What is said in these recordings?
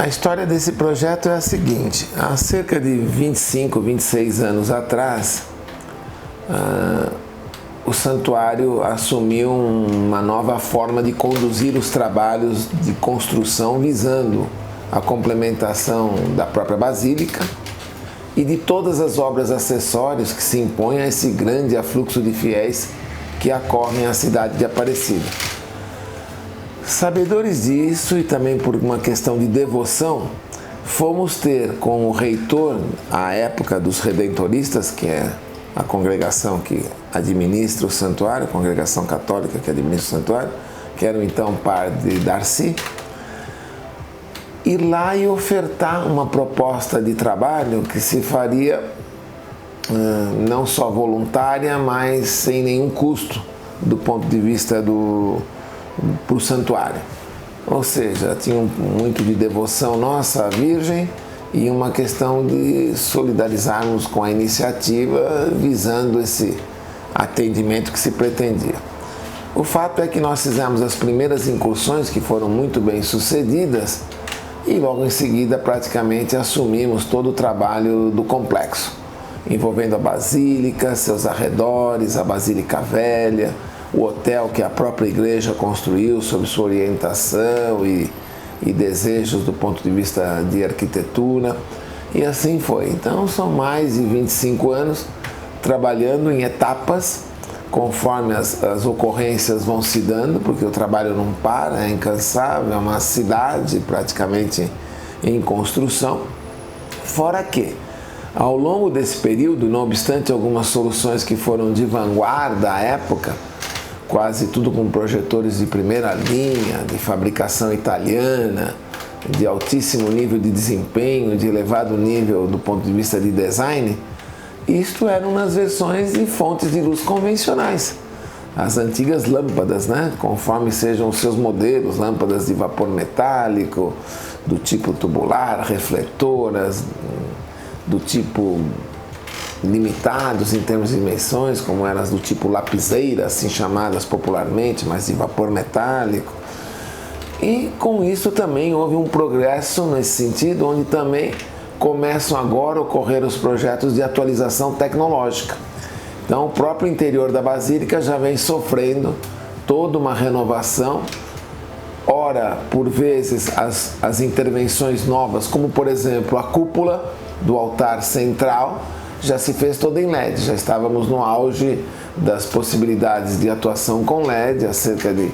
A história desse projeto é a seguinte: há cerca de 25, 26 anos atrás, o santuário assumiu uma nova forma de conduzir os trabalhos de construção, visando a complementação da própria basílica e de todas as obras acessórias que se impõem a esse grande afluxo de fiéis que acorrem à cidade de Aparecida. Sabedores disso e também por uma questão de devoção, fomos ter com o reitor, à época dos redentoristas, que é a congregação que administra o santuário, a congregação católica que administra o santuário, que era o então padre Darcy, ir lá e ofertar uma proposta de trabalho que se faria não só voluntária, mas sem nenhum custo do ponto de vista para o santuário. Ou seja, tinha muito de devoção nossa à Virgem e uma questão de solidarizarmos com a iniciativa visando esse atendimento que se pretendia. O fato é que nós fizemos as primeiras incursões que foram muito bem sucedidas e logo em seguida praticamente assumimos todo o trabalho do complexo, envolvendo a Basílica, seus arredores, a Basílica Velha, o hotel que a própria igreja construiu sob sua orientação e desejos do ponto de vista de arquitetura, e assim foi. Então são mais de 25 anos trabalhando em etapas, conforme as ocorrências vão se dando, porque o trabalho não para, é incansável, é uma cidade praticamente em construção. Fora que, ao longo desse período, não obstante algumas soluções que foram de vanguarda à época, quase tudo com projetores de primeira linha, de fabricação italiana, de altíssimo nível de desempenho, de elevado nível do ponto de vista de design, isto eram nas versões de fontes de luz convencionais, as antigas lâmpadas, né? Conforme sejam os seus modelos, lâmpadas de vapor metálico, do tipo tubular, refletoras, do tipo limitados em termos de dimensões, como eram as do tipo lapiseira, assim chamadas popularmente, mas de vapor metálico. E com isso também houve um progresso nesse sentido, onde também começam agora a ocorrer os projetos de atualização tecnológica. Então o próprio interior da Basílica já vem sofrendo toda uma renovação, ora por vezes as intervenções novas, como por exemplo a cúpula do altar central, já se fez toda em LED, já estávamos no auge das possibilidades de atuação com LED há cerca de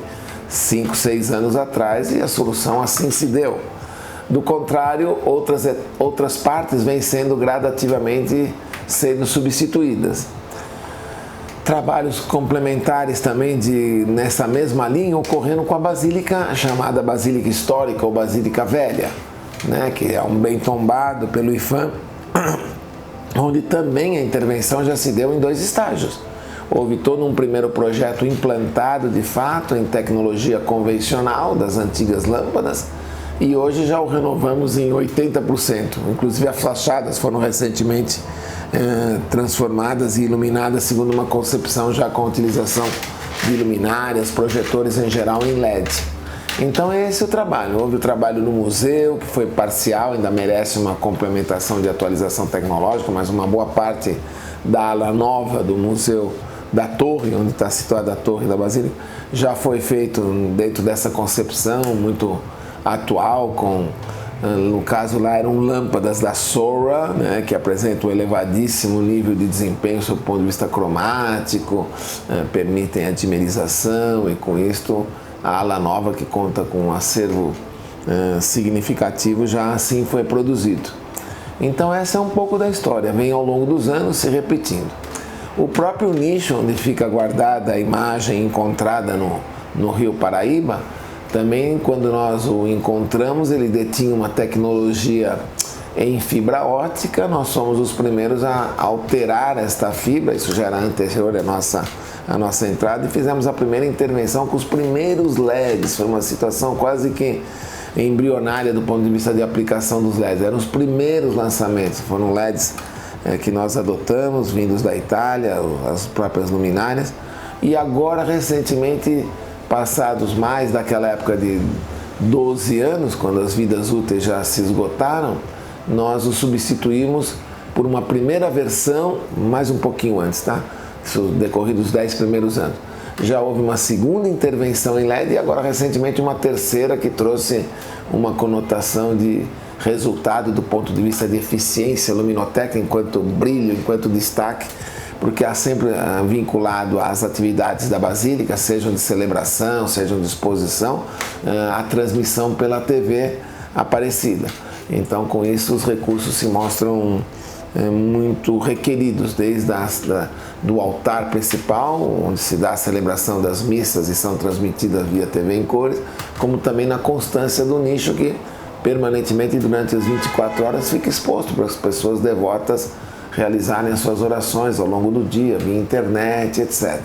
5, 6 anos atrás, e a solução assim se deu. Do contrário, outras partes vêm sendo gradativamente sendo substituídas. Trabalhos complementares também nessa mesma linha ocorrendo com a Basílica chamada Basílica Histórica ou Basílica Velha, né, que é um bem tombado pelo IFAM, onde também a intervenção já se deu em 2 estágios. Houve todo um primeiro projeto implantado de fato em tecnologia convencional das antigas lâmpadas e hoje já o renovamos em 80%. Inclusive as fachadas foram recentemente transformadas e iluminadas segundo uma concepção já com a utilização de luminárias, projetores em geral em LED. Então esse é o trabalho. Houve o trabalho no museu, que foi parcial, ainda merece uma complementação de atualização tecnológica, mas uma boa parte da ala nova do museu da torre, onde está situada a torre da Basílica, já foi feito dentro dessa concepção muito atual, no caso lá eram lâmpadas da Sora, né, que apresentam um elevadíssimo nível de desempenho sob o ponto de vista cromático, permitem a dimerização e com isto a ala nova, que conta com um acervo significativo, já assim foi produzido. Então essa é um pouco da história, vem ao longo dos anos se repetindo. O próprio nicho onde fica guardada a imagem encontrada no Rio Paraíba, também quando nós o encontramos, ele detinha uma tecnologia em fibra ótica. Nós somos os primeiros a alterar esta fibra, isso já era anterior à nossa entrada, e fizemos a primeira intervenção com os primeiros LEDs. Foi uma situação quase que embrionária do ponto de vista de aplicação dos LEDs. Eram os primeiros lançamentos, foram LEDs que nós adotamos, vindos da Itália, as próprias luminárias, e agora recentemente, passados mais daquela época de 12 anos, quando as vidas úteis já se esgotaram, nós o substituímos por uma primeira versão, mais um pouquinho antes, tá? Isso decorrido os 10 primeiros anos. Já houve uma segunda intervenção em LED e agora recentemente uma terceira que trouxe uma conotação de resultado do ponto de vista de eficiência luminotécnica enquanto brilho, enquanto destaque, porque há sempre vinculado às atividades da Basílica, sejam de celebração, sejam de exposição, a transmissão pela TV Aparecida. Então, com isso, os recursos se mostram muito requeridos, desde do altar principal, onde se dá a celebração das missas e são transmitidas via TV em cores, como também na constância do nicho que permanentemente durante as 24 horas fica exposto para as pessoas devotas realizarem as suas orações ao longo do dia, via internet, etc.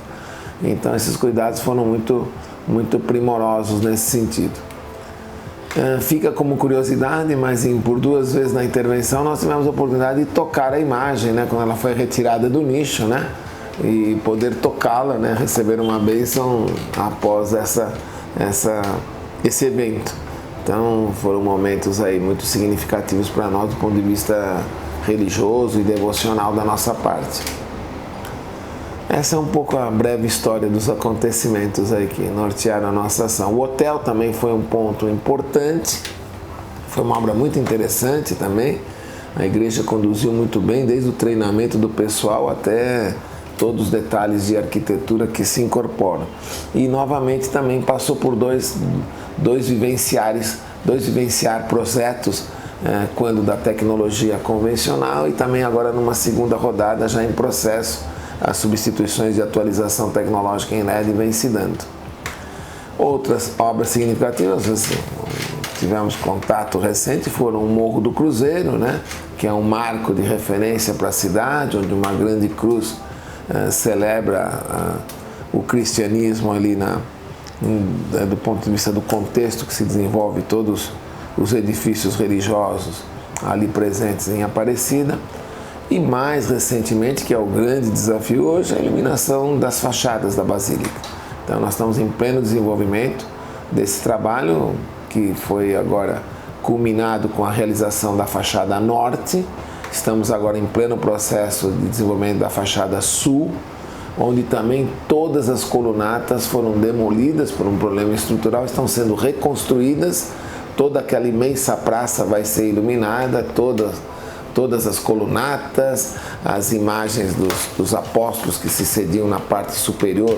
Então esses cuidados foram muito primorosos nesse sentido. Fica como curiosidade, mas por 2 vezes na intervenção nós tivemos a oportunidade de tocar a imagem, né, quando ela foi retirada do nicho, né, e poder tocá-la, né, receber uma bênção após esse evento. Então foram momentos aí muito significativos para nós do ponto de vista religioso e devocional da nossa parte. Essa é um pouco a breve história dos acontecimentos aí que nortearam a nossa ação. O hotel também foi um ponto importante, foi uma obra muito interessante também. A igreja conduziu muito bem, desde o treinamento do pessoal até todos os detalhes de arquitetura que se incorporam. E novamente também passou por dois vivenciar projetos, quando da tecnologia convencional e também agora numa segunda rodada já em processo, as substituições de atualização tecnológica em LED vem se dando. Outras obras significativas, assim, tivemos contato recente, foram o Morro do Cruzeiro, né, que é um marco de referência para a cidade, onde uma grande cruz celebra o cristianismo ali do ponto de vista do contexto que se desenvolve todos os edifícios religiosos ali presentes em Aparecida. E mais recentemente, que é o grande desafio hoje, a iluminação das fachadas da Basílica. Então nós estamos em pleno desenvolvimento desse trabalho, que foi agora culminado com a realização da fachada norte. Estamos agora em pleno processo de desenvolvimento da fachada sul, onde também todas as colunatas foram demolidas por um problema estrutural, estão sendo reconstruídas, toda aquela imensa praça vai ser iluminada, todas as colunatas, as imagens dos apóstolos que se cediam na parte superior,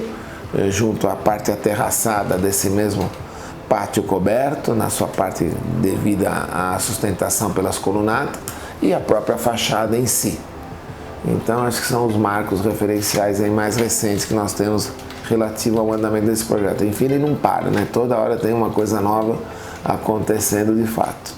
junto à parte aterraçada desse mesmo pátio coberto, na sua parte devida à sustentação pelas colunatas, e a própria fachada em si. Então acho que são os marcos referenciais aí mais recentes que nós temos relativo ao andamento desse projeto. Enfim, ele não para, né? Toda hora tem uma coisa nova acontecendo de fato.